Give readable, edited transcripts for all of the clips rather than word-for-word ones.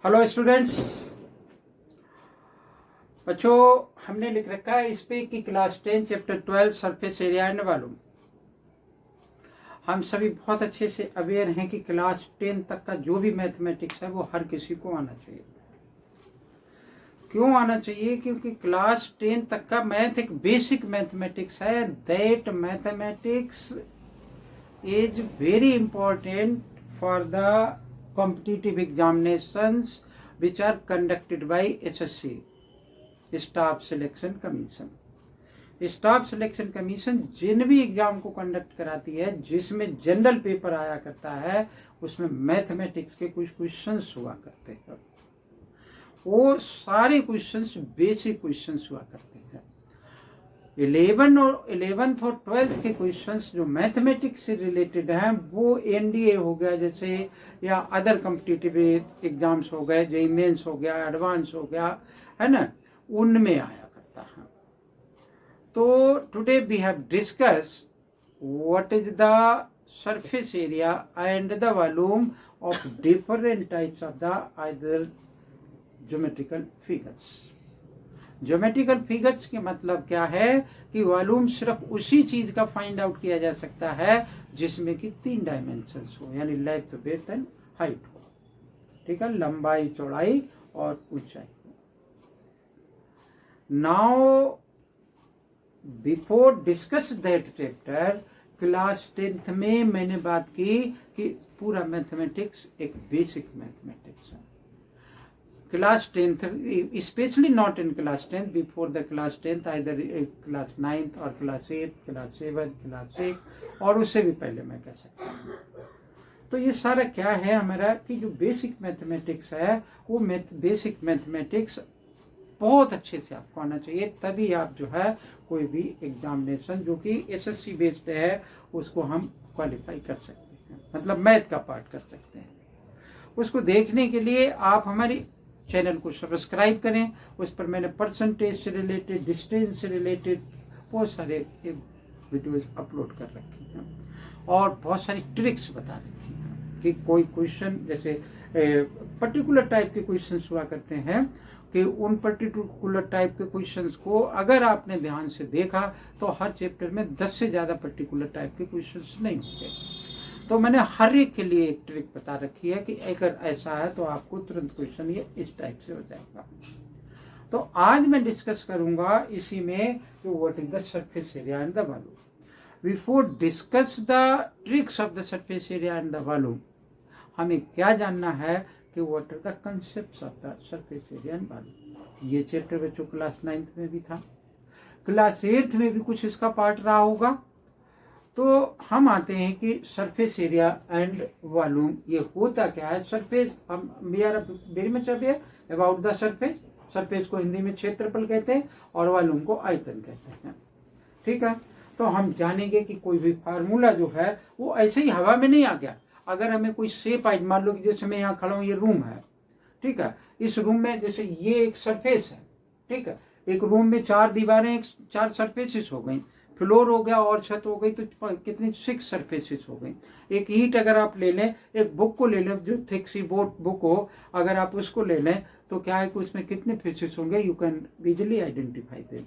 Hello students, बच्चों हमने लिख रखा है इस पे कि class 10 chapter 12 surface area and volume. हम सभी बहुत अच्छे से अवेयर हैं कि क्लास 10 तक का जो भी मैथमेटिक्स है वो हर किसी को आना चाहिए। क्यों आना चाहिए? क्योंकि क्लास 10 तक का मैथ एक बेसिक मैथमेटिक्स है। That mathematics is very important for the competitive examinations which are conducted by SSC, staff selection commission. Staff selection commission जिन भी एग्जाम को कंडक्ट कराती है जिसमें जनरल पेपर आया करता है उसमें मैथमेटिक्स के कुछ क्वेश्चंस हुआ करते हैं। वो सारे क्वेश्चंस बेसिक क्वेश्चंस हुआ करते हैं। 11th और 12th के क्वेश्चंस जो मैथमेटिक्स से रिलेटेड हैं वो एनडीए हो गया जैसे, या अदर कॉम्पिटिटिव एग्जाम्स हो गए, जेईई मेंस हो गया, एडवांस हो गया, है ना, उनमें आया करता है। तो today we have discuss what is the surface area and the volume of different types of the either geometrical figures. Geometrical figures के मतलब क्या है कि वॉल्यूम सिर्फ उसी चीज का फाइंड आउट किया जा सकता है जिसमें कि 3 डायमेंशंस हो, यानी लेंथ, विड्थ एंड हाइट हो। ठीक है, लंबाई, चौड़ाई और ऊंचाई। Now before discuss that chapter, class 10th में मैंने बात की कि पूरा मैथमेटिक्स एक बेसिक मैथमेटिक्स है। Class 10th, especially not in class 10th, before the class 10th, either class 9th or class 8th, class 7th, class 6 और उससे भी पहले मैं कह सकता हूँ। तो ये सारा क्या है हमारा कि जो बेसिक मैथमेटिक्स है वो बेसिक मैथमेटिक्स बहुत अच्छे से आपको आना चाहिए, तभी आप जो है कोई भी एग्जामिनेशन जो कि एसएससी बेस्ड है उसको हम क्वालिफाई कर सकते हैं, मतलब मैथ का पार्ट कर सकते हैं। उसको देखने के लिए आप हमारी चैनल को सब्सक्राइब करें। उस पर मैंने परसेंटेज से रिलेटेड, डिस्टेंस से रिलेटेड बहुत सारे वीडियोस अपलोड कर रखी हैं और बहुत सारी ट्रिक्स बता रखी हैं कि कोई क्वेश्चन जैसे पर्टिकुलर टाइप के क्वेश्चंस हुआ करते हैं कि उन पर्टिकुलर टाइप के क्वेश्चंस को अगर आपने ध्यान से देखा तो हर चैप्टर में 10 से ज़्यादा पर्टिकुलर टाइप के क्वेश्चंस नहीं होते। तो मैंने हर एक के लिए एक ट्रिक बता रखी है कि अगर ऐसा है तो आपको तुरंत क्वेश्चन ये इस टाइप से हो जाएगा। तो आज मैं डिस्कस करूंगा इसी में कि what is the surface area and the volume. Before discuss the tricks of the surface area and the volume, हमें क्या जानना है कि what are the concepts of the surface area and volume. ये चैप्टर बच्चों क्लास 9th में भी था, क्लास 8th में भी कुछ इसका पार्ट रहा होगा। तो हम आते हैं कि सरफेस एरिया एंड वॉल्यूम ये होता क्या है। सरफेस, हम we are very much aware about the surface. Surface को हिंदी में क्षेत्रफल कहते हैं और वॉल्यूम को आयतन कहते हैं। ठीक है, तो हम जानेंगे कि कोई भी फार्मूला जो है वो ऐसे ही हवा में नहीं आ गया। अगर हमें कोई शेप आई, मान लो कि जैसे मैं यहाँ खड़ा हूँ, ये रूम है, ठीक है, इस रूम में जैसे ये एक सरफेस है, ठीक है, एक रूम में 4 दीवारें, 4 सरफेसेस हो गई, फ्लोर हो गया और छत हो गई, तो कितनी 6 सरफेसेस हो गई। एक ईंट अगर आप ले लें, एक बुक को ले लें जो थिक सी बुक हो, अगर आप उसको ले लें तो क्या है कि उसमें कितने फेसेस होंगे, you can easily identify them.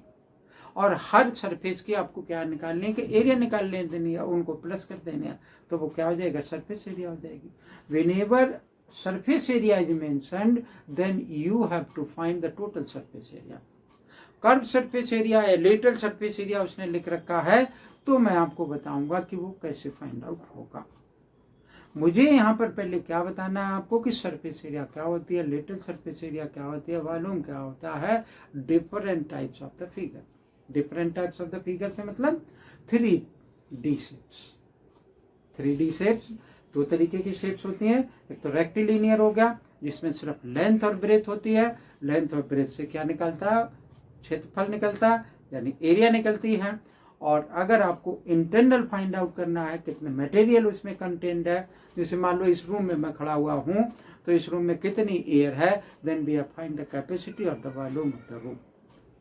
और हर सरफेस की आपको क्या निकालने है कि एरिया निकालने देनी है, उनको प्लस कर देने हैं, तो वो क्या हो जाएगा, सरफेस एरिया हो जाएगी। Whenever surface area is mentioned then you have to find the total surface area. Curve surface area या लेटरल सरफेस एरिया उसने लिख रखा है, तो मैं आपको बताऊंगा कि वो कैसे फाइंड आउट होगा। मुझे यहाँ पर पहले क्या बताना है आपको कि सरफेस एरिया क्या होती है, लेटरल सरफेस एरिया क्या होती है, वॉल्यूम क्या होता है, different types of the figure. Different types of the figure से मतलब 3D शेप्स। 3D शेप्स 2 तरीके की शेप्स होती हैं। एक तो रेक्टिलिनियर हो गया जिसमें सिर्फ लेंथ और ब्रेथ होती है। लेंथ और ब्रेथ से क्या निकलता है, क्षेत्रफल निकलता है, यानी एरिया निकलती है। और अगर आपको इंटरनल फाइंड आउट करना है कितने मटेरियल उसमें कंटेंट है, जैसे मान लो इस रूम में मैं खड़ा हुआ हूँ तो इस रूम में कितनी एयर है, then we find the capacity of the volume of the room,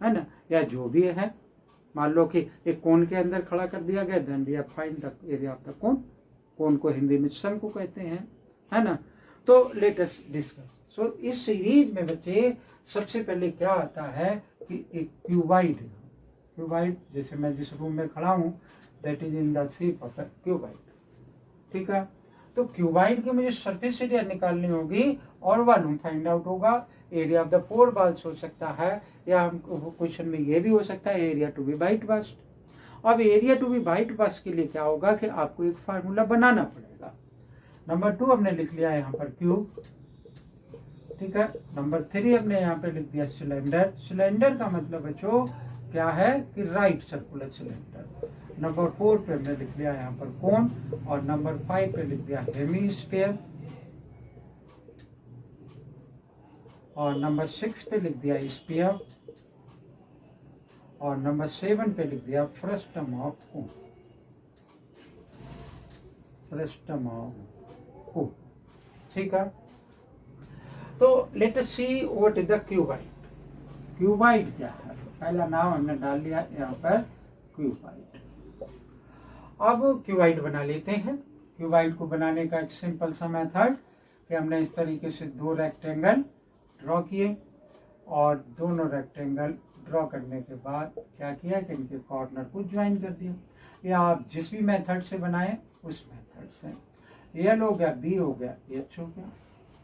है ना, या जो भी है। मान लो कि एक कोन के अंदर खड़ा कर दिया गया, then we find the area of the cone. Cone को हिंदी में शंकु कहते हैं, है ना। तो लेट अस डिस्कस। सो इस सीरीज में बच्चे सबसे पहले क्या आता है कि एक क्यूबाइड, जैसे मैं जिस रूम में खड़ा हूँ that is in the shape of the cuboid, ठीक है। तो क्यूबाइड की मुझे सरफेस एरिया निकालनी होगी और वॉल्यूम फाइंड आउट होगा। Area of the four walls हो सकता है, या हम क्वेश्चन में ये भी हो सकता है area to be bite bust. अब area to be bite bust के लिए क्या होगा कि आपको एक फार्मूला बनाना पड़ेगा। नंबर 2 हमने लिख लिया है यहाँ पर क्यूब, ठीक है। नंबर 3 हमने यहाँ पे लिख दिया सिलेंडर। सिलेंडर का मतलब बच्चों क्या है कि राइट सर्कुलर सिलेंडर। नंबर 4 पे हमने लिख लिया यहाँ पर कोन, और नंबर 5 पे लिख दिया हेमीस्फीयर, और नंबर 6 पे लिख दिया स्फीयर, और नंबर 7 पे लिख दिया frustum of cone, frustum of कोन, ठीक है। तो late us see what is the cuboid. Cuboid क्या है? पहला नाम हमने डाल लिया यहाँ पर क्यूबाइड। अब क्यूबाइड बना लेते हैं। क्यूबाइड को बनाने का एक सिंपल सा मेथड कि हमने इस तरीके से 2 रेक्टेंगल ड्रॉ किए, और दोनों रेक्टेंगल ड्रॉ करने के बाद क्या किया कि इनके कॉर्नर को ज्वाइन कर दिया। या आप जिस भी मेथड से बनाएं उस मेथड से, एल हो गया, बी हो गया, एच हो गया,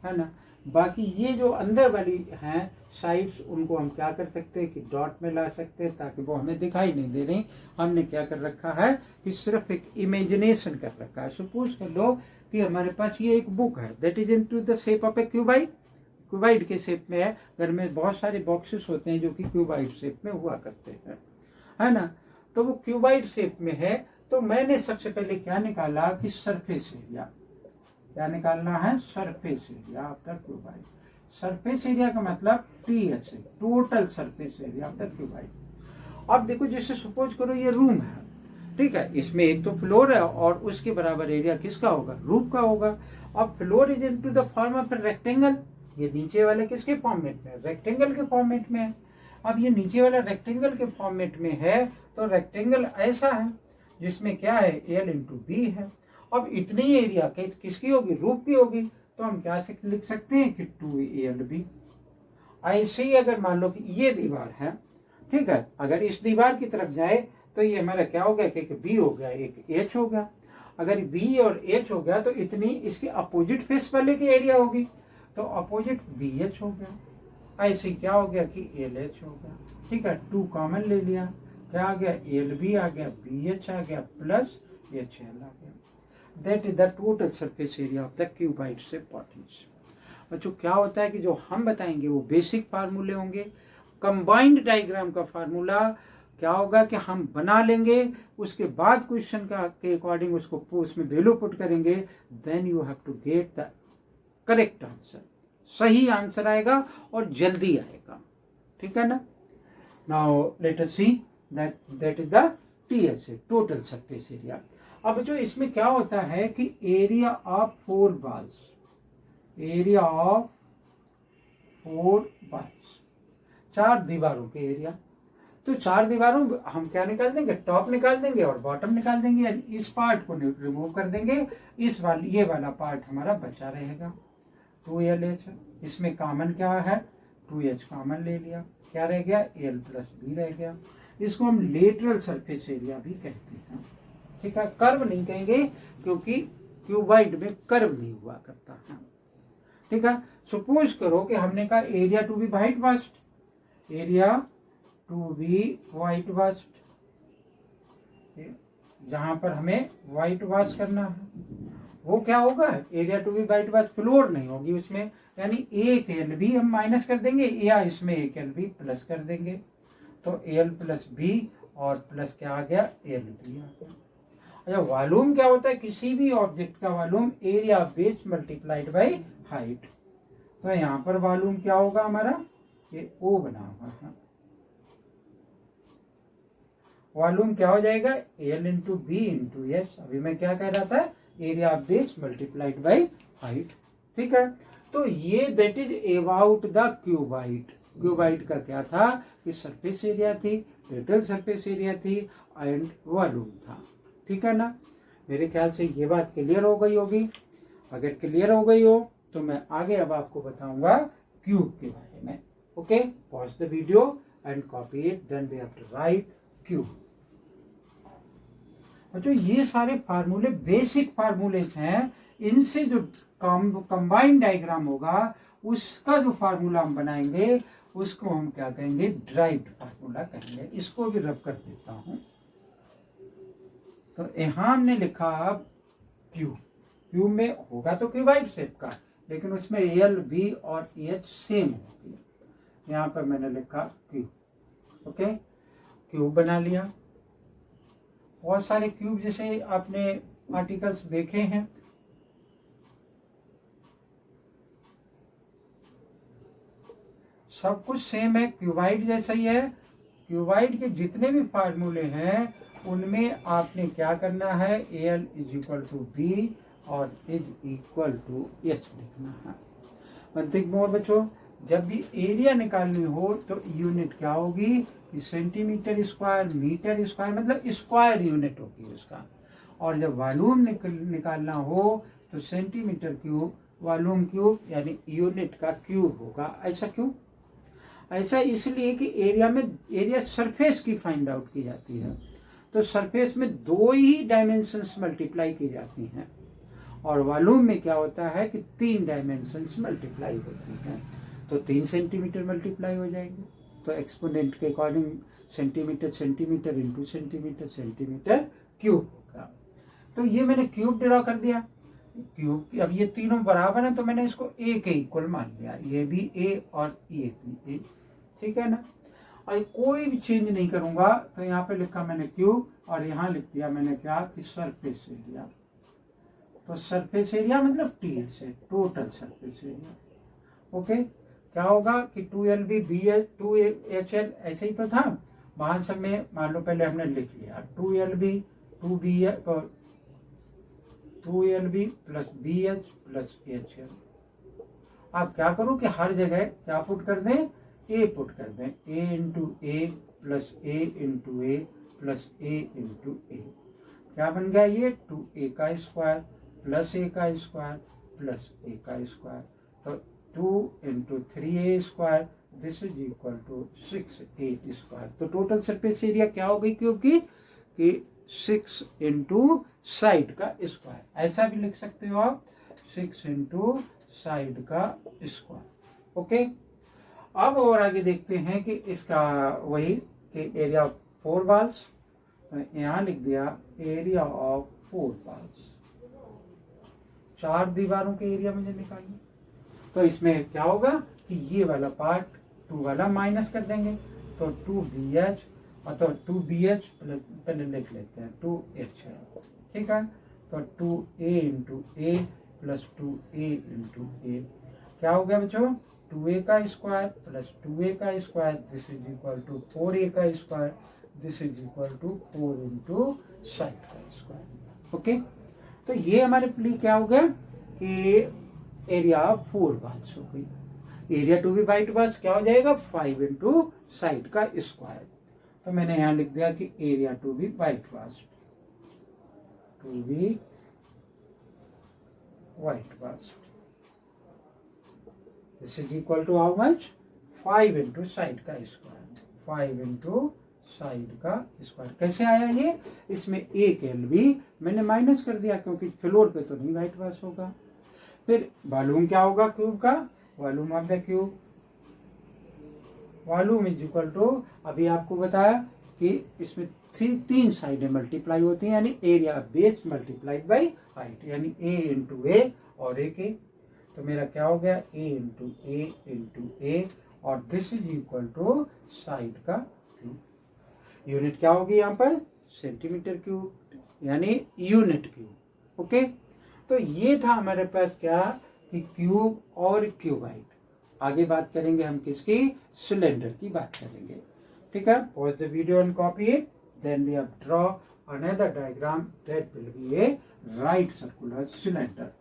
है ना। बाकी ये जो अंदर वाली हैं साइड्स, उनको हम क्या कर सकते हैं कि डॉट में ला सकते हैं ताकि वो हमें दिखाई नहीं दे रही। हमने क्या कर रखा है कि सिर्फ एक इमेजिनेशन कर रखा है। सपोज कर लो कि हमारे पास ये एक बुक है that is into the shape of A cuboid, cuboid के शेप में है। घर में बहुत सारे बॉक्सेस होते हैं जो कि क्यूबाइड शेप में हुआ करते हैं, है ना। तो वो क्यूबाइड शेप में है, तो मैंने सबसे पहले क्या निकाला कि सरफेस एरिया। क्या निकालना है? Surface area of the cuboid. Surface area का मतलब TH, total surface area of the cuboid. अब देखो जैसे सपोज करो ये रूम है, ठीक है, इसमें एक तो फ्लोर है और उसके बराबर एरिया किसका होगा? रूफ का होगा। अब floor is into the form of rectangle, ये नीचे वाले किसके फॉर्मेट में है? रेक्टेंगल के फॉर्मेट में है। अब ये नीचे वाला रेक्टेंगल के फॉर्मेट में है, तो रेक्टेंगल ऐसा है जिसमें क्या है? L इंटू बी है। अब इतनी एरिया किसकी होगी? रूफ की होगी। तो हम क्या लिख सकते हैं कि 2ALB। ऐसे ही अगर मान लो कि ये दीवार है, ठीक है, अगर इस दीवार की तरफ जाए तो ये हमारा क्या हो गया कि एक B हो गया, एक H हो गया। अगर B और H हो गया तो इतनी इसकी अपोजिट फेस वाले की एरिया होगी, तो अपोजिट BH हो गया। ऐसे क्या हो गया कि LH हो गया, ठीक है। 2 कॉमन ले लिया, क्या आ गया? LB आ गया, BH आ गया, प्लस HL आ गया। That is the total surface area of the cuboid से पार्टीज। बच्चों क्या होता है कि जो हम बताएंगे वो बेसिक फार्मूले होंगे। कंबाइंड डायग्राम का फार्मूला क्या होगा कि हम बना लेंगे, उसके बाद क्वेश्चन का के अकॉर्डिंग उसको उसमें वैल्यू पुट करेंगे, then you have to get the correct answer. सही आंसर आएगा और जल्दी आएगा, ठीक है ना। Now let us see that is the TH, total surface area. अब जो इसमें क्या होता है कि area of 4 walls, area of 4 walls, 4 दीवारों के एरिया। तो 4 दीवारों हम क्या निकाल देंगे? टॉप निकाल देंगे और बॉटम निकाल देंगे, यानी इस पार्ट को रिमूव कर देंगे, ये वाला पार्ट हमारा बचा रहेगा। 2LH, इसमें कॉमन क्या है? 2H कॉमन ले लिया, क्या रह गया? L प्लस B रह गया। इसको हम लेटरल सरफेस एरिया भी कहते हैं, ठीक है। कर्व नहीं कहेंगे क्योंकि क्यूबाइड में कर्व नहीं हुआ करता है, ठीक है। सपोज करो कि हमने कहा area to be white washed, area to be white washed, जहां पर हमें वाइट वाश करना है वो क्या होगा? Area to be white wash, floor नहीं होगी उसमें, यानी एक LB हम माइनस कर देंगे या इसमें एक LB प्लस कर देंगे, तो L प्लस B और प्लस क्या आ गया? LB आ गया। अच्छा, वॉल्यूम क्या होता है? किसी भी ऑब्जेक्ट का volume area base multiplied by height. तो यहाँ पर वॉल्यूम क्या होगा हमारा? ये O बना हुआ है, वॉल्यूम क्या हो जाएगा? L into b into s. अभी मैं क्या कह रहा था? Area base multiplied by height, ठीक है। तो ये that is about the cuboid. Cuboid का क्या था कि सरफेस एरिया थी, टोटल सरफेस एरिया थी एंड वॉल्यूम था, ठीक है ना। मेरे ख्याल से ये बात क्लियर हो गई होगी। अगर क्लियर हो गई हो तो मैं आगे अब आपको बताऊंगा क्यूब के बारे में। Okay, pause the video and copy it, then we have to write cube. तो ये सारे फार्मूले बेसिक फार्मूलेस हैं, इनसे जो कंबाइंड डायग्राम होगा उसका जो फार्मूला हम बनाएंगे उसको हम क्या कहेंगे, ड्राइव्ड फार्मूला कहेंगे। इसको भी रब कर देता हूं। तो यहां हमने लिखा क्यूब, क्यूब में होगा तो क्यूबाइड शेप का, लेकिन उसमें एल बी और एच सेम होगी। यहां पर मैंने लिखा क्यूब। ओके, क्यूब बना लिया। बहुत सारे क्यूब जैसे आपने आर्टिकल्स देखे हैं, सब कुछ सेम है, क्यूबाइड जैसा ही है। क्यूबाइड के जितने भी फार्मूले हैं उनमें आपने क्या करना है, l is equal to b और इज इक्वल टू एच लिखना है। वन थिंग मोर बच्चों, जब भी एरिया निकालनी हो तो यूनिट क्या होगी, सेंटीमीटर स्क्वायर, मीटर स्क्वायर, मतलब स्क्वायर यूनिट होगी उसका। और जब वॉल्यूम निकालना हो तो सेंटीमीटर क्यूब, वॉल्यूम क्यूब, यानी यूनिट का क्यूब होगा। ऐसा क्यों? ऐसा इसलिए कि एरिया सरफेस की फाइंड आउट की जाती है, तो सरफेस में 2 ही डायमेंशंस मल्टीप्लाई की जाती हैं, और वॉल्यूम में क्या होता है कि 3 डायमेंशंस मल्टीप्लाई होती हैं। तो 3 सेंटीमीटर मल्टीप्लाई हो जाएंगे, तो एक्सपोनेंट के according centimetre centimetre into centimetre centimetre cube होगा। तो ये मैंने क्यूब ड्रॉ कर दिया। क्यूब, अब ये तीनों बराबर हैं तो मैंने इसको ए के इक्वल मान लिया, ये भी ए और ये भी ए, ठीक है ना। और कोई भी चेंज नहीं करूंगा, तो यहाँ पे लिखा मैंने क्यूब और यहाँ लिख दिया मैंने क्या कि सरफेस एरिया। तो सरफेस एरिया मतलब टीएस है, टोटल सरफेस एरिया। ओके, क्या होगा कि 2LB BH 2HL ऐसे ही तो था, वहां सब में मान लो पहले हमने लिख लिया 2LB 2LB plus BH plus HL। आप क्या करो कि हर जगह क्या पुट कर दें, ए पुट कर दें, ए इंटू ए प्लस ए इंटू ए प्लस ए इंटू ए। क्या बन गया ये, 2A का स्क्वायर प्लस ए का स्क्वायर प्लस ए का स्क्वायर। तो 2 into 3A square, this is equal to 6A square. तो टोटल सरफेस एरिया क्या हो गई क्यूब की, कि 6 इंटू साइड का स्क्वायर। ऐसा भी लिख सकते हो आप, 6 इंटू साइड का स्क्वायर। ओके, अब और आगे देखते हैं कि इसका वही कि एरिया ऑफ 4 वॉल्स, तो यहाँ लिख दिया एरिया ऑफ 4 वॉल्स। 4 दीवारों के एरिया मुझे निकालना, तो इसमें क्या होगा कि ये वाला पार्ट 2 वाला माइनस कर देंगे, तो 2BH, मतलब 2BH पहले लिख लेते हैं 2H है, ठीक है। तो 2A इंटू ए प्लस 2A इंटू ए, क्या हो गया बच्चों, 2A का स्क्वायर प्लस 2A का square, this is equal to 4A का square, this is equal to 4 into side का स्क्वायर। ओके, तो ये हमारे लिए क्या हो गया कि एरिया 4 वॉल्स हो गई। Area to be white walls क्या हो जाएगा, 5 इंटू साइड का स्क्वायर। तो मैंने यहाँ लिख दिया कि area to be white walls, to be white walls, this is equal to how much, 5 into side का स्क्वायर, 5 इंटू साइड का स्क्वायर। कैसे आया ये, इसमें एक LB मैंने माइनस कर दिया क्योंकि फ्लोर पे तो नहीं वाइट वॉश होगा। फिर वॉल्यूम क्या होगा क्यूब का, volume of the cube, volume is equal to, अभी आपको बताया कि इसमें 3 साइडें मल्टीप्लाई होती हैं, यानी area base multiplied by height, यानी ए इंटू ए और ए के। तो मेरा क्या हो गया, ए इंटू ए और this is equal to side का क्यूब। यूनिट क्या होगी यहाँ पर, सेंटीमीटर क्यूब, यानी यूनिट क्यूब। ओके, तो ये था हमारे पास क्या कि क्यूब और क्यूबाइड। आगे बात करेंगे हम किसकी, सिलेंडर की बात करेंगे, ठीक है। Pause the video and copy it, then we have draw another diagram that will be a right circular cylinder.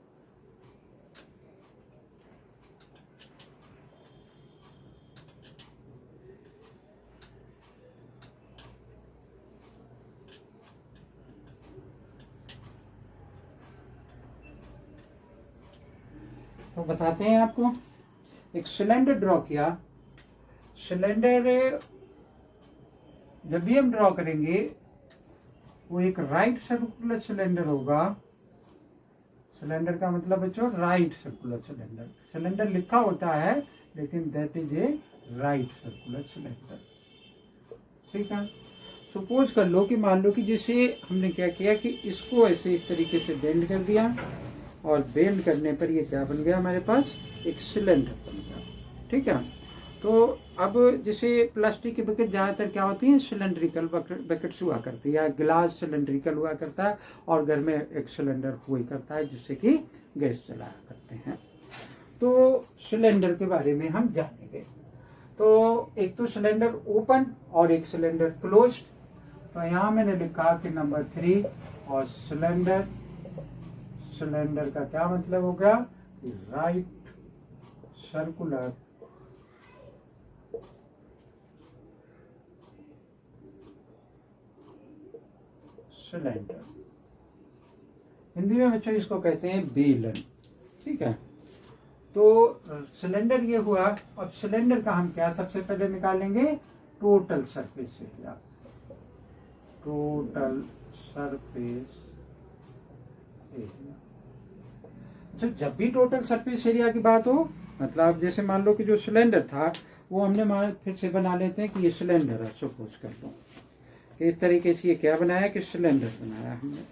तो बताते हैं आपको। एक सिलेंडर ड्रॉ किया। सिलेंडर जब भी हम ड्रॉ करेंगे वो एक राइट सर्कुलर सिलेंडर होगा। सिलेंडर का मतलब बच्चों राइट सर्कुलर सिलेंडर। सिलेंडर लिखा होता है लेकिन that is a right circular cylinder. ठीक है। सपोज कर लो कि मान लो कि जैसे हमने क्या किया कि इसको ऐसे इस तरीके से बेंड कर दिया और बेंड करने पर ये क्या बन गया हमारे पास, एक सिलेंडर बन गया। ठीक है। तो अब जैसे प्लास्टिक की बकेट ज़्यादातर क्या होती है, सिलेंड्रिकल बकेट्स हुआ करती है, या गिलास सिलेंड्रिकल हुआ करता है, और घर में एक सिलेंडर हुआ करता है जिससे कि गैस चलाया करते हैं। तो सिलेंडर के बारे में हम जानेंगे। तो एक तो सिलेंडर ओपन और एक सिलेंडर क्लोज। तो यहाँ मैंने लिखा कि नंबर 3, और सिलेंडर का क्या मतलब हो गया, राइट सर्कुलर सिलेंडर। हिंदी में बच्चों इसको कहते हैं बेलन। ठीक है। तो सिलेंडर ये हुआ। अब सिलेंडर का हम क्या सबसे पहले निकालेंगे, total surface area. Total surface area. अच्छा, जब भी टोटल सरफेस एरिया की बात हो, मतलब जैसे मान लो कि जो सिलेंडर था वो हमने फिर से बना लेते हैं कि ये सिलेंडर है। सपोज कर लो कि इस तरीके से ये क्या बनाया कि सिलेंडर बनाया हमने।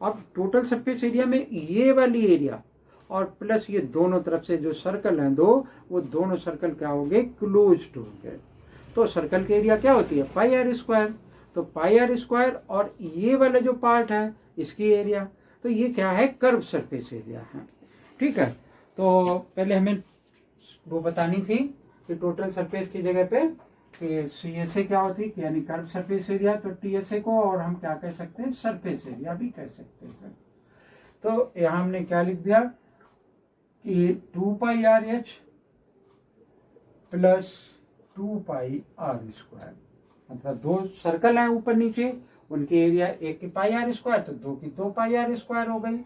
अब टोटल सरफेस एरिया में ये वाली एरिया और प्लस ये दोनों तरफ से जो सर्कल हैं दो, वो दोनों सर्कल क्या हो गए, क्लोज्ड हो गए। तो सर्कल की एरिया क्या होती है, पाई आर स्क्वायर। तो पाई आर स्क्वायर और ये वाला जो पार्ट है इसकी एरिया, तो ये क्या है, कर्व सरफेस एरिया है। ठीक है। तो पहले हमें वो बतानी थी कि टोटल सरफेस की जगह पे कि CSA क्या होती है, यानी कर्व सरफेस एरिया। तो TSA को और हम क्या कह सकते हैं, सरफेस एरिया भी कह सकते हैं। तो यहाँ हमने क्या लिख दिया कि 2πRH प्लस 2πr²। मतलब दो सर्कल हैं ऊपर नीचे, उनकी एरिया एक की πr², तो दो की 2πr² हो गई।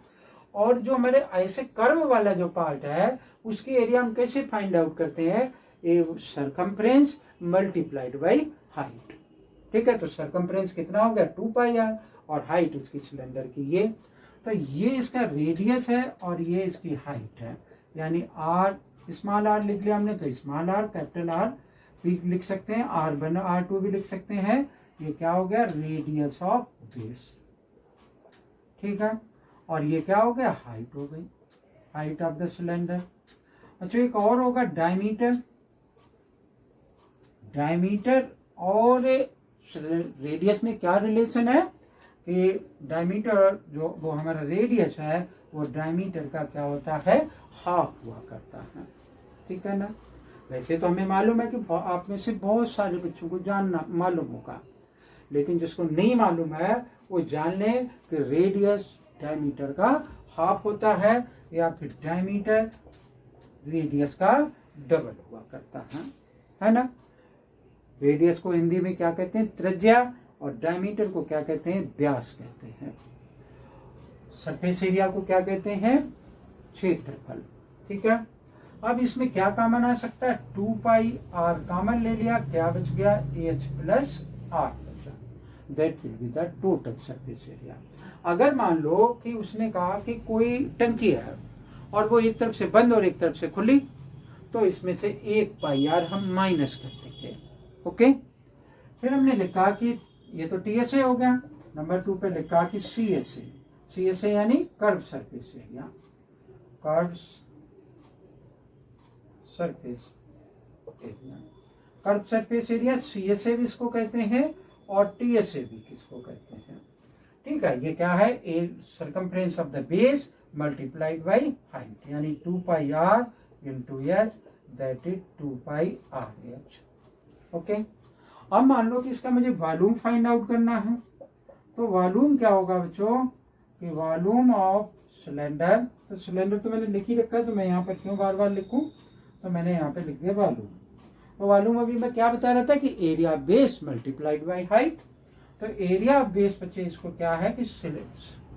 और जो हमारे ऐसे कर्व वाला जो पार्ट है उसकी एरिया हम कैसे फाइंड आउट करते हैं, ये सरकमफ्रेंस मल्टीप्लाइड बाई हाइट। ठीक है। तो सरकमफ्रेंस कितना हो गया, 2πr, और हाइट उसकी सिलेंडर की ये। तो ये इसका रेडियस है और ये इसकी हाइट है, यानी r स्मॉल r लिख लिया हमने, तो स्मॉल r कैपिटल R भी लिख सकते हैं, R1 R2 भी लिख सकते हैं। ये क्या हो गया, रेडियस ऑफ बेस। ठीक है। और ये क्या हो गया, हाइट हो गई, हाइट ऑफ द सिलेंडर। अच्छा, एक और होगा डायमीटर। डायमीटर और रेडियस में क्या रिलेशन है कि डायमीटर जो वो हमारा रेडियस है वो डायमीटर का क्या होता है, हाफ हुआ करता है। ठीक है ना। वैसे तो हमें मालूम है कि आप में से बहुत सारे बच्चों को जानना मालूम होगा, लेकिन जिसको नहीं मालूम है वो जान ले कि रेडियस डायमीटर का हाफ होता है, या फिर डायमीटर रेडियस का डबल हुआ करता है ना। रेडियस को हिंदी में क्या कहते हैं, त्रिज्या, और डायमीटर को क्या कहते हैं, व्यास कहते हैं। सरफेस एरिया को क्या कहते हैं, क्षेत्रफल। ठीक है। अब इसमें क्या कॉमन आ सकता है, 2πr कॉमन ले लिया, क्या बच गया, h प्लस r बचा। That will be the total surface area. अगर मान लो कि उसने कहा कि कोई टंकी है और वो एक तरफ से बंद और एक तरफ से खुली, तो इसमें से 1πr हम माइनस कर देंगे। ओके। फिर हमने लिखा कि ये तो TSA हो गया। नंबर 2 पे लिखा कि CSA यानी curve surface area. Curve surface area, curve surface area CSA भी इसको कहते हैं और TSA भी किसको कहते हैं। ठीक है। ये क्या है, a circumference of the base multiplied by height, यानी 2πr into H, that is 2πRH। Okay. अब मान लो कि इसका मुझे वॉल्यूम फाइंड आउट करना है। तो वॉल्यूम क्या होगा बच्चों, कि वॉल्यूम ऑफ सिलेंडर। तो सिलेंडर तो मैंने लिख ही रखा है, तो मैं यहाँ पर क्यों बार बार लिखूं, तो मैंने यहाँ पे लिख दिया वॉल्यूम। तो वॉल्यूम अभी मैं क्या बता रहा था कि area base multiplied by height. तो एरिया ऑफ बेस बच्चे इसको क्या है कि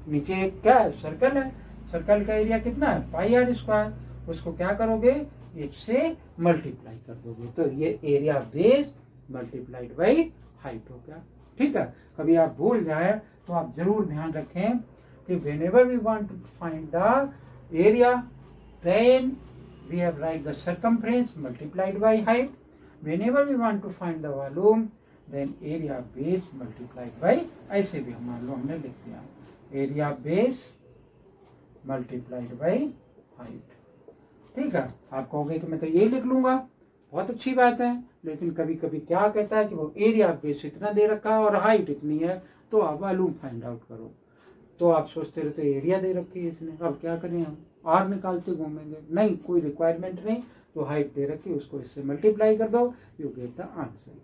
नीचे क्या है, सर्कल है, सर्कल का एरिया कितना है, πr²। उसको क्या करोगे, इससे मल्टीप्लाई कर दोगे, तो ये area base multiplied by height हो गया। ठीक है, कभी आप भूल जाए तो आप जरूर ध्यान रखें कि whenever we want to find the area, then we have write the circumference multiplied by height. Whenever we want to find the volume, then area base multiplied by, ऐसे भी मान लो हमने लिख दिया area base multiplied by height. ठीक है, आप कहोगे कि मैं तो ये लिख लूंगा, बहुत अच्छी बात है, लेकिन कभी कभी क्या कहता है कि वो एरिया बेस इतना दे रखा है और हाइट इतनी है, तो आप वॉल्यूम फाइंड आउट करो। तो आप सोचते रहते एरिया दे रखी है इसने, अब क्या करें हम, आर निकालते घूमेंगे, नहीं कोई रिक्वायरमेंट नहीं, तो हाइट दे रखी है उसको इससे मल्टीप्लाई कर दो, you get the answer.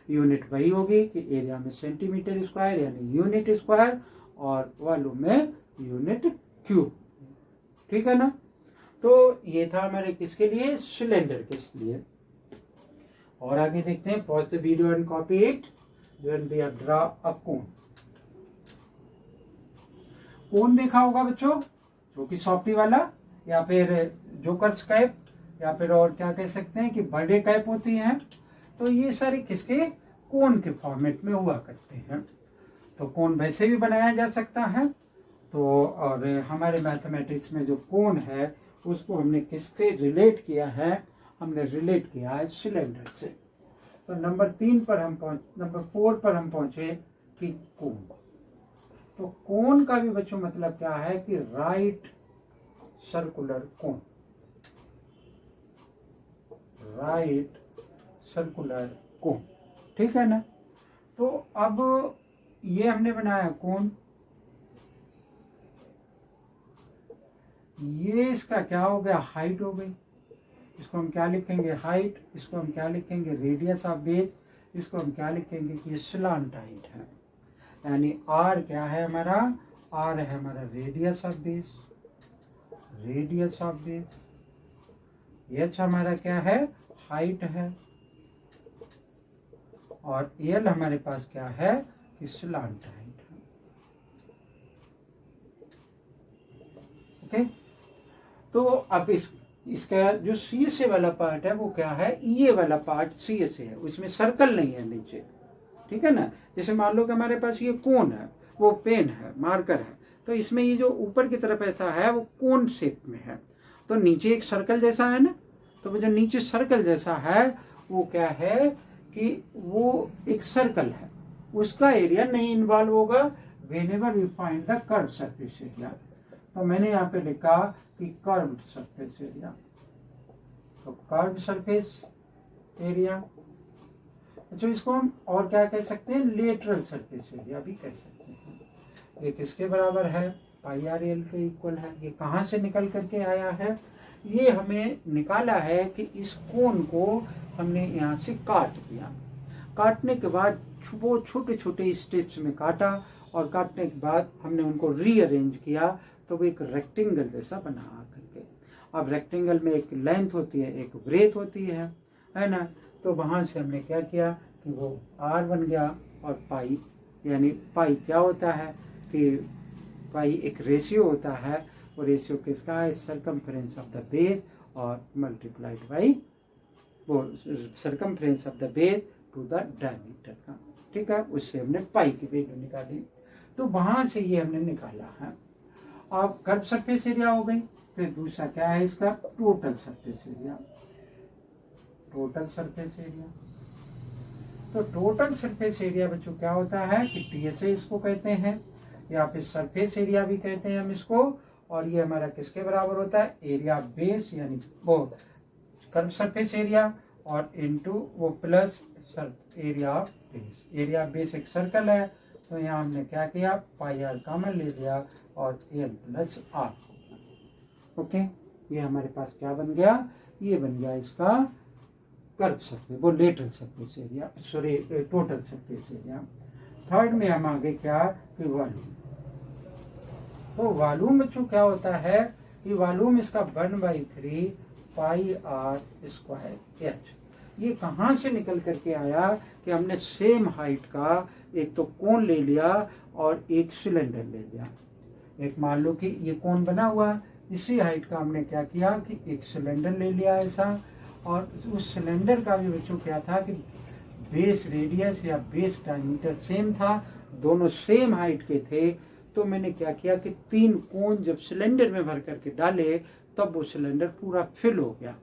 Unit वही होगी कि एरिया में सेंटीमीटर स्क्वायर यानी यूनिट स्क्वायर और वॉल्यूम में यूनिट क्यूब। ठीक है ना, तो ये था हमारे किसके लिए, सिलेंडर के लिए। और आगे देखते हैं, pause the video and copy it. Then we have draw a cone. Cone देखा होगा बच्चों, जो कि सॉफ्टी वाला या फिर जोकर्स कैप या फिर और क्या कह सकते हैं कि बर्थडे कैप होती हैं, तो ये सारे किसके, कोन के फॉर्मेट में हुआ करते हैं। तो कोन वैसे भी बनाया जा सकता है, तो और हमारे मैथमेटिक्स में जो कोन है उसको हमने किससे रिलेट किया है, हमने रिलेट किया है सिलेंडर से। तो नंबर 4 पर हम पहुंचे कि कोन। तो कोन का भी बच्चों मतलब क्या है कि right circular cone, right circular cone. ठीक है ना, तो अब ये हमने बनाया कोन, ये इसका क्या हो गया, हाइट हो गई। इसको हम क्या लिखेंगे, हाइट। इसको हम क्या लिखेंगे, रेडियस ऑफ बेस। इसको हम क्या लिखेंगे कि स्लांट हाइट है, यानी आर क्या है हमारा, आर है हमारा radius of base, radius of base. H हमारा क्या है, हाइट है, और एल हमारे पास क्या है कि स्लांट हाइट है। ओके, तो अब इसका जो सी से वाला पार्ट है वो क्या है, ये वाला पार्ट सी से है, उसमें सर्कल नहीं है नीचे। ठीक है ना, जैसे मान लो कि हमारे पास ये कोन है, वो पेन है, मार्कर है, तो इसमें ये जो ऊपर की तरफ ऐसा है वो कोन शेप में है, तो नीचे एक सर्कल जैसा है ना, तो वो जो नीचे सर्कल जैसा है वो क्या है कि वो एक सर्कल है, उसका एरिया नहीं इन्वॉल्व होगा whenever we find the curve surface area. तो मैंने यहाँ पे लिखा कि कर्व्ड सरफेस एरिया, तो कर्व्ड सरफेस एरिया। अच्छा, इसको हम और क्या कह सकते हैं, लेटरल सरफेस एरिया भी कह सकते हैं। ये किसके बराबर है, पाई आर एल के इक्वल है। ये कहाँ से निकल करके आया है, ये हमें निकाला है कि इस कोन को हमने यहाँ से काट दिया, काटने के बाद वो छोटे छोटे स्टेप्स में काटा, और काटने के बाद हमने उनको रीअरेंज किया, तो वो एक रेक्टेंगल जैसा बना करके। अब रेक्टेंगल में एक लेंथ होती है, एक ब्रेथ होती है ना, तो वहाँ से हमने क्या किया कि वो आर बन गया, और पाई, यानी पाई क्या होता है कि पाई एक रेशियो होता है, वो रेशियो किसका है, सर्कमफ्रेंस ऑफ द बेस और मल्टीप्लाइड बाई वो circumference of the base to the diameter का। ठीक है, उससे हमने पाई की वैल्यू निकाली, तो वहाँ से ये हमने निकाला है। अब कर्व सरफेस एरिया हो गई, फिर दूसरा क्या है इसका, total surface area, total surface area. तो टोटल सरफेस एरिया बच्चों क्या होता है कि टीएसए इसको कहते हैं, या फिर सरफेस एरिया भी कहते हैं हम इसको, और ये हमारा किसके बराबर होता है, एरिया बेस यानी वो कर्व सरफेस एरिया, और इनटू वो plus area of base. Area base एक सर्कल है, तो यहाँ हमने क्या किया, पाई आर कॉमन ले लिया और एल प्लस आर। ओके, ये हमारे पास क्या बन गया, ये बन गया इसका कर्व सरफेस, वो lateral surface area, sorry total surface area. Third में हम आगे क्या कि वॉल्यूम। तो वॉल्यूम बच्चों क्या होता है कि वॉल्यूम इसका 1/3 पाई आर स्क्वायर एच। ये कहाँ से निकल करके आया कि हमने सेम हाइट का एक तो कोन ले लिया और एक सिलेंडर ले लिया। एक मान लो कि ये कोन बना हुआ, इसी हाइट का हमने क्या किया कि एक सिलेंडर ले लिया ऐसा, और उस सिलेंडर का भी बच्चों क्या था कि बेस रेडियस या बेस डायमीटर सेम था, दोनों सेम हाइट के थे। तो मैंने क्या किया कि 3 कोन जब सिलेंडर में भर करके डाले तब वो सिलेंडर पूरा फिल हो गया।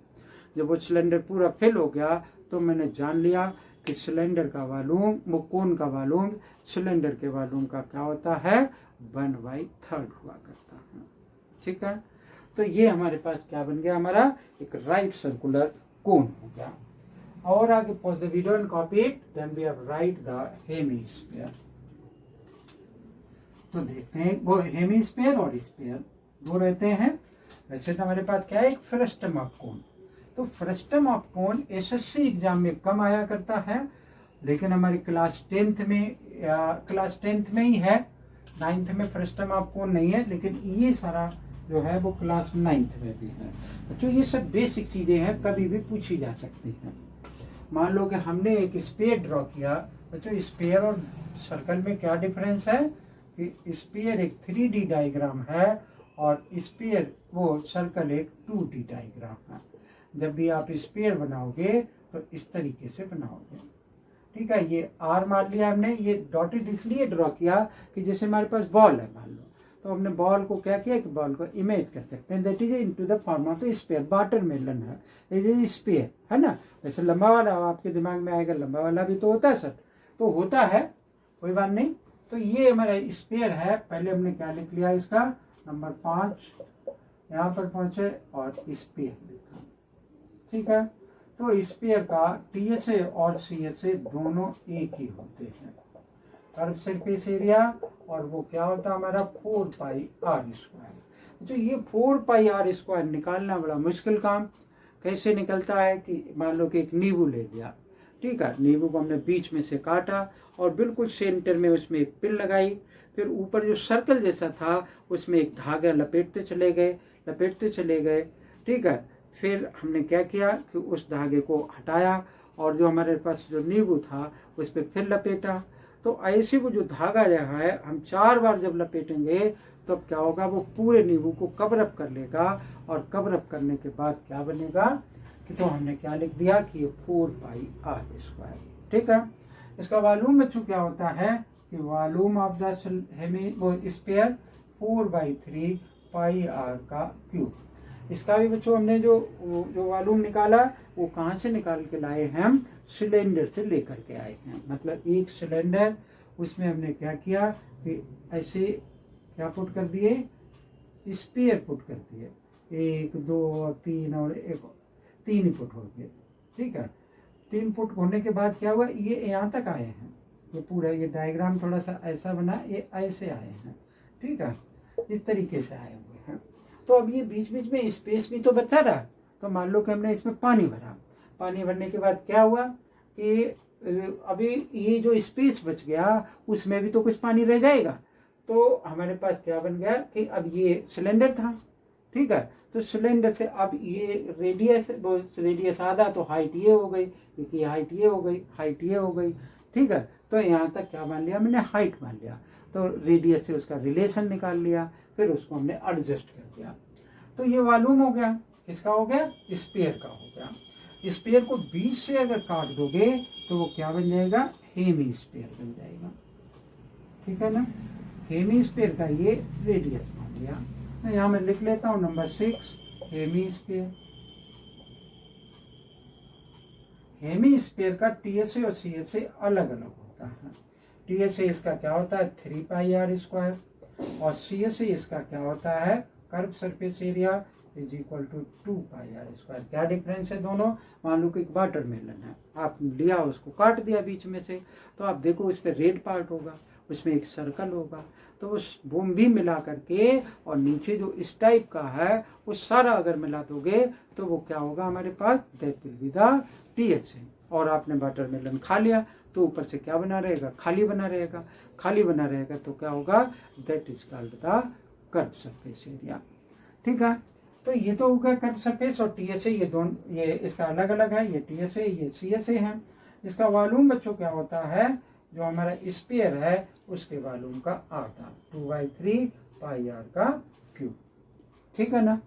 जब वो सिलेंडर पूरा फिल हो गया तो मैंने जान लिया कि सिलेंडर का वॉल्यूम, वो कोन का वॉल्यूम सिलेंडर के वॉल्यूम का क्या होता है, 1/3 हुआ करता है। ठीक है, तो ये हमारे पास क्या बन गया, हमारा एक राइट सर्कुलर कोन हो गया। और आगे pause the video and copy it, then we have write the hemisphere. तो देखते हैं वो हेमिस्फीयर और स्फीयर दो रहते हैं। वैसे तो हमारे पास क्या है, एक फ्रस्टम ऑफ कोन। तो frustum of cone SSC exam में कम आया करता है, लेकिन हमारी क्लास 10th में ही है। 9th में फ्रस्टम ऑफ कोन नहीं है, लेकिन ये सारा जो है वो क्लास 9th में भी है। तो ये सब बेसिक चीजें हैं, कभी भी पूछी जा सकती हैं। मान लो कि हमने एक स्फीयर ड्रॉ किया, बच्चों स्फीयर और सर्कल में क्या डिफरेंस है कि स्फीयर एक 3D डायग्राम है और स्फीयर वो सर्कल एक 2D डायग्राम है। जब भी आप स्फीयर बनाओगे तो इस तरीके से बनाओगे। ठीक है, ये आर मान लिया हमने, ये डॉटेड इसलिए ड्रॉ किया कि जैसे हमारे पास बॉल है मान लो, तो हमने बॉल को क्या किया कि बॉल को इमेज कर सकते हैं, that is into the form of sphere. Watermelon है, इट इज स्फीयर है ना। वैसे लंबा वाला आपके दिमाग में आएगा, लंबा वाला भी तो होता है सर, तो होता है, कोई बात नहीं। तो ये हमारा स्फीयर है। पहले हमने क्या लिख लिया, इसका नंबर 5 यहाँ पर पहुंचे और स्फीयर लिखा। ठीक है, तो स्फीयर का टीएसए और सीएसए दोनों एक ही होते हैं। कर्व सरफेस एरिया और वो क्या होता है हमारा 4πr²। तो ये 4πr² निकालना बड़ा मुश्किल काम। कैसे निकलता है कि मान लो कि एक नींबू ले लिया, ठीक है, नींबू को हमने बीच में से काटा और बिल्कुल सेंटर में उसमें एक पिन लगाई, फिर ऊपर जो सर्कल जैसा था उसमें एक धागा लपेटते चले गए। ठीक है, फिर हमने क्या किया कि उस धागे को हटाया और जो हमारे पास जो नींबू था उस पर फिर लपेटा। तो ऐसे वो जो धागा रहा है, हम 4 बार जब लपेटेंगे तो अब क्या होगा, वो पूरे नींबू को कवर अप कर लेगा। और कवर अप करने के बाद क्या बनेगा कि तो हमने क्या लिख दिया कि ये 4πr²। ठीक है, इसका वॉल्यूम बच्चों क्या होता है कि volume of the sphere 4/3πr³। इसका भी बच्चों हमने जो वॉल्यूम निकाला वो कहाँ से निकाल के लाए हैं, हम सिलेंडर से लेकर के आए हैं। मतलब एक सिलेंडर, उसमें हमने क्या किया कि ऐसे क्या पुट कर दिए, स्फीयर पुट कर दिए, 1 2 और 3 और 3 ही पुट हो गए। ठीक है, 3 पुट होने के बाद क्या हुआ, ये यहाँ तक आए हैं, ये पूरा ये डायग्राम थोड़ा सा ऐसा बना, ये ऐसे आए हैं। ठीक है, इस तरीके से आए हुए हैं। तो अब ये बीच बीच में स्पेस भी तो बचा रहा। तो मान लो कि हमने इसमें पानी भरा, पानी भरने के बाद क्या हुआ कि अभी ये जो स्पेस बच गया उसमें भी तो कुछ पानी रह जाएगा। तो हमारे पास क्या बन गया कि अब ये सिलेंडर था। ठीक है, तो सिलेंडर से अब ये रेडियस आधा, तो हाइट ये हो गई, क्योंकि हाइट ये हो गई, हाइट ये हो गई। ठीक है, तो यहाँ तक क्या मान लिया मैंने, हाइट मान लिया। तो रेडियस से उसका रिलेशन निकाल लिया, फिर उसको हमने एडजस्ट कर दिया। तो ये वॉल्यूम हो गया, किसका हो गया, स्फीयर का हो गया। स्फीयर को बीच से अगर काट दोगे तो वो क्या बन जाएगा, हेमिस्फीयर बन जाएगा। ठीक है ना, हेमिस्फीयर का ये रेडियस मान लिया। तो यहाँ मैं लिख लेता हूँ नंबर 6 हेमिस्फीयर। हेमिस्फीयर का टीएसए और सीएसए अलग अलग होता है। टीएसए इसका क्या होता है 3πr² और सीएसए इसका क्या होता है curve surface area is equal to 2πr²। क्या डिफरेंस है दोनों, मान लो कि एक वाटरमेलन है, आप लिया उसको काट दिया बीच में से, तो आप देखो उस पर रेड पार्ट होगा, उसमें एक सर्कल होगा, तो उस बूम भी मिला करके और नीचे जो इस टाइप का है वो सारा अगर मिला दोगे तो वो क्या होगा हमारे पास, that will be the TSA. और आपने वाटरमेलन खा लिया तो ऊपर से क्या बना रहेगा, खाली बना रहेगा। खाली बना रहेगा तो क्या होगा, that is called the curve surface area. ठीक है, तो ये तो होगा कर्व सरफेस और टीएसए, ये दोनों, ये इसका अलग अलग है, ये टीएसए ये सीएसए है। इसका वॉल्यूम बच्चों क्या होता है, जो हमारा स्फीयर है उसके वॉल्यूम का आधा, 2/3πr³। ठीक है ना।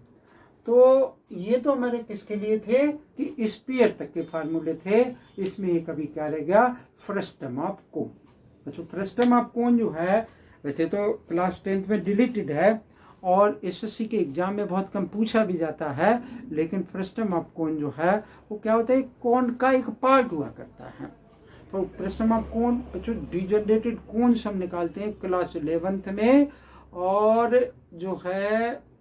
तो ये तो हमारे किसके लिए थे कि स्पीयर तक के फार्मूले थे। इसमें एक अभी क्या रह गया, फ्रस्टम ऑफ कोन। तो फ्रस्टम ऑफ कोन जो है वैसे तो क्लास 10th में डिलीटेड है और एसएससी के एग्जाम में बहुत कम पूछा भी जाता है, लेकिन फ्रस्टम ऑफ कोन जो है वो क्या होता है, कोन का एक पार्ट हुआ करता है। तो फ्रस्टम ऑफ कोन जो डिजनरेटेड कोन हम निकालते हैं क्लास 11th में, और जो है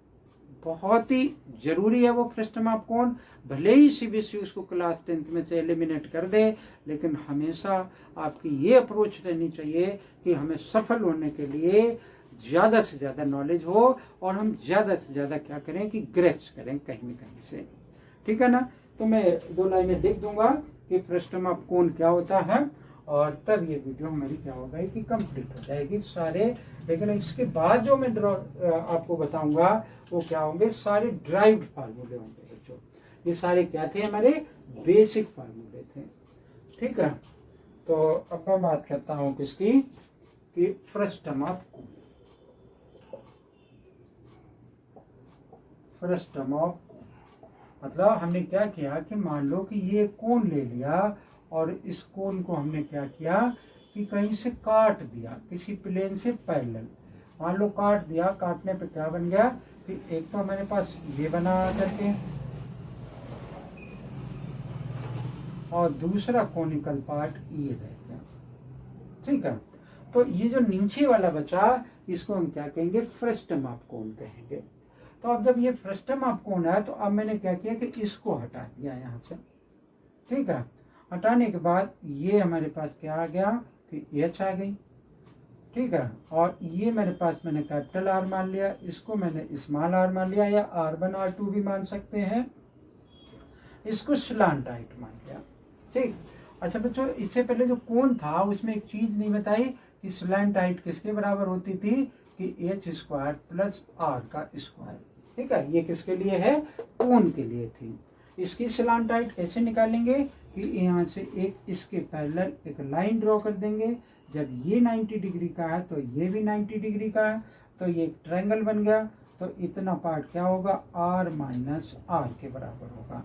बहुत ही जरूरी है वो फ्रस्टम ऑफ कोन। भले ही सीबीएसई उसको क्लास 10th में से एलिमिनेट कर दे, लेकिन हमेशा आपकी ये अप्रोच रहनी चाहिए कि हमें सफल होने के लिए ज़्यादा से ज़्यादा नॉलेज हो और हम ज़्यादा से ज़्यादा क्या करें कि ग्रेप्स करें कहीं न कहीं से। ठीक है ना। तो मैं 2 लाइनें लिख दूंगा कि फ्रस्टम ऑफ कोन क्या होता है, और तब ये वीडियो हमारी क्या होगा कि कंप्लीट हो जाएगी सारे। लेकिन इसके बाद जो मैं आपको बताऊंगा वो क्या होंगे, सारे ड्राइव्ड फार्मूले होंगे बच्चों। ये सारे क्या थे, हमारे बेसिक फार्मूले थे। ठीक है। तो अब मैं बात करता हूँ किसकी, कि frustum of cone. Frustum of कोन मतलब हमने क्या किया कि मान लो कि ये कोन ले लिया और इस कोन को हमने क्या किया कि कहीं से काट दिया, किसी प्लेन से पैरेलल। मान लो काट दिया, काटने पे क्या बन गया कि एक तो हमारे पास ये बना करके और दूसरा कोनिकल पार्ट ये रह गया। ठीक है। तो ये जो नीचे वाला बचा इसको हम क्या कहेंगे, फ्रस्टम ऑफ कोन कहेंगे। तो अब जब ये फ्रस्टम ऑफ कोन है तो अब मैंने क्या किया कि इसको हटा दिया यहाँ से। ठीक है। हटाने के बाद ये हमारे पास क्या आ गया कि एच आ गई। ठीक है। और ये मेरे पास मैंने कैपिटल आर मान लिया, इसको मैंने स्मॉल आर मान लिया, या R1 R2 भी मान सकते हैं। इसको स्लांट हाइट मान लिया। ठीक। अच्छा बच्चों, इससे पहले जो कोन था उसमें एक चीज नहीं बताई कि स्लांट हाइट किसके बराबर होती थी कि h² प्लस r का स्क्वायर। ठीक है। ये किसके लिए है, कोन के लिए थी। इसकी स्लांट हाइट कैसे निकालेंगे कि यहाँ से एक इसके पैरेलल एक लाइन ड्रॉ कर देंगे। जब ये 90 डिग्री का है तो ये भी 90 डिग्री का है, तो ये एक ट्रायंगल बन गया। तो इतना पार्ट क्या होगा, r माइनस r के बराबर होगा,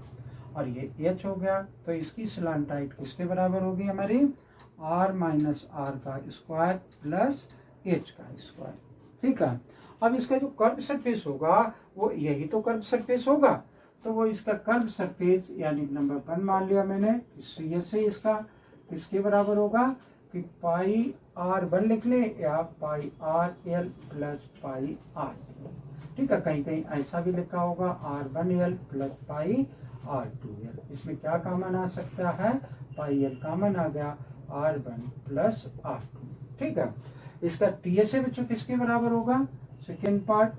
और ये h हो गया। तो इसकी स्लांट हाइट किसके बराबर होगी हमारी, r माइनस r का स्क्वायर प्लस h का स्क्वायर। ठीक है। अब इसका जो कर्व सरफेस होगा वो यही तो कर्व सरफेस होगा, तो वो इसका कर्व सरफेस यानी नंबर 1 मान लिया मैंने। इससे से इसका किसके बराबर होगा कि पाई r1 लिख ले या पाई r1 प्लस पाई r। ठीक है। कहीं कहीं ऐसा भी लिखा होगा r1l प्लस पाई r2l। इसमें क्या कॉमन आ सकता है, पाई l कॉमन आ गया, r1 प्लस r2। ठीक है। इसका TSA बच्चों किसके बराबर होगा, सेकेंड पार्ट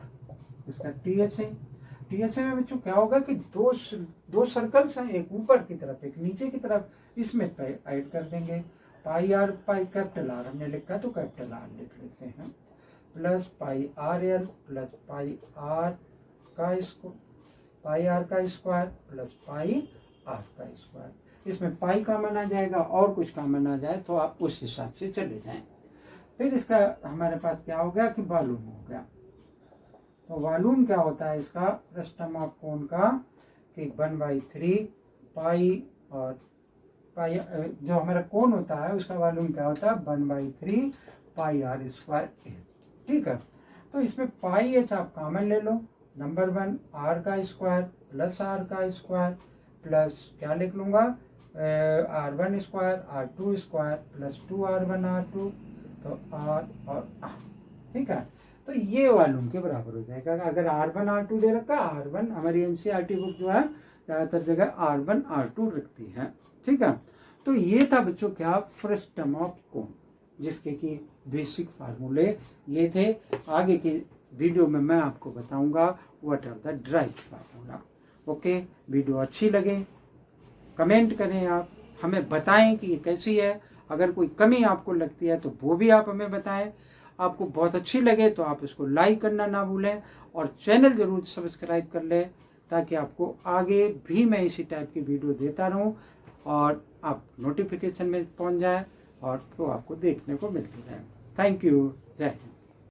इसका TSA में बच्चों क्या होगा कि दो सर्कल्स हैं, एक ऊपर की तरफ एक नीचे की तरफ, इसमें ऐड कर देंगे। Pi r, pi capital r हमने लिखा तो कैपिटल आर लिख लेते हैं, plus pi r l plus pi r का स्क्वायर प्लस पाई आर का स्क्वायर। इसमें पाई कॉमन आ जाएगा और कुछ कॉमन आ जाए तो आप उस हिसाब से चले जाएं। फिर इसका हमारे पास क्या हो गया कि वॉल्यूम हो गया। तो वॉल्यूम क्या होता है इसका, फ्रस्टम ऑफ कोन का कि 1/3 पाई, और पाई जो हमारा कोन होता है उसका वॉल्यूम क्या होता है 1/3 पाई आर स्क्वायर। ठीक है। तो इसमें पाई एच आप कॉमन ले लो, नंबर 1 आर का स्क्वायर प्लस आर का स्क्वायर प्लस क्या लिख लूँगा r1 square r2 square plus 2r1 r2, तो आर और आर। ठीक है। तो ये वॉल्यूम के बराबर हो जाएगा। अगर R1 R2 दे रखा, R1 हमारी NCERT बुक जो है ज़्यादातर जगह R1 R2 रखती है। ठीक है। तो ये था बच्चों क्या, फ्रस्टम ऑफ कोन, जिसके कि बेसिक फार्मूले ये थे। आगे के वीडियो में मैं आपको बताऊंगा what are the derived formula. Okay. Video अच्छी लगे कमेंट करें, आप हमें बताएं कि ये कैसी है। अगर कोई कमी आपको लगती है तो वो भी आप हमें बताएं। आपको बहुत अच्छी लगे तो आप इसको लाइक करना ना भूलें, और चैनल ज़रूर सब्सक्राइब कर लें ताकि आपको आगे भी मैं इसी टाइप की वीडियो देता रहूं और आप नोटिफिकेशन में पहुंच जाएं और तो आपको देखने को मिलती रहे। Thank you. जय हिंद।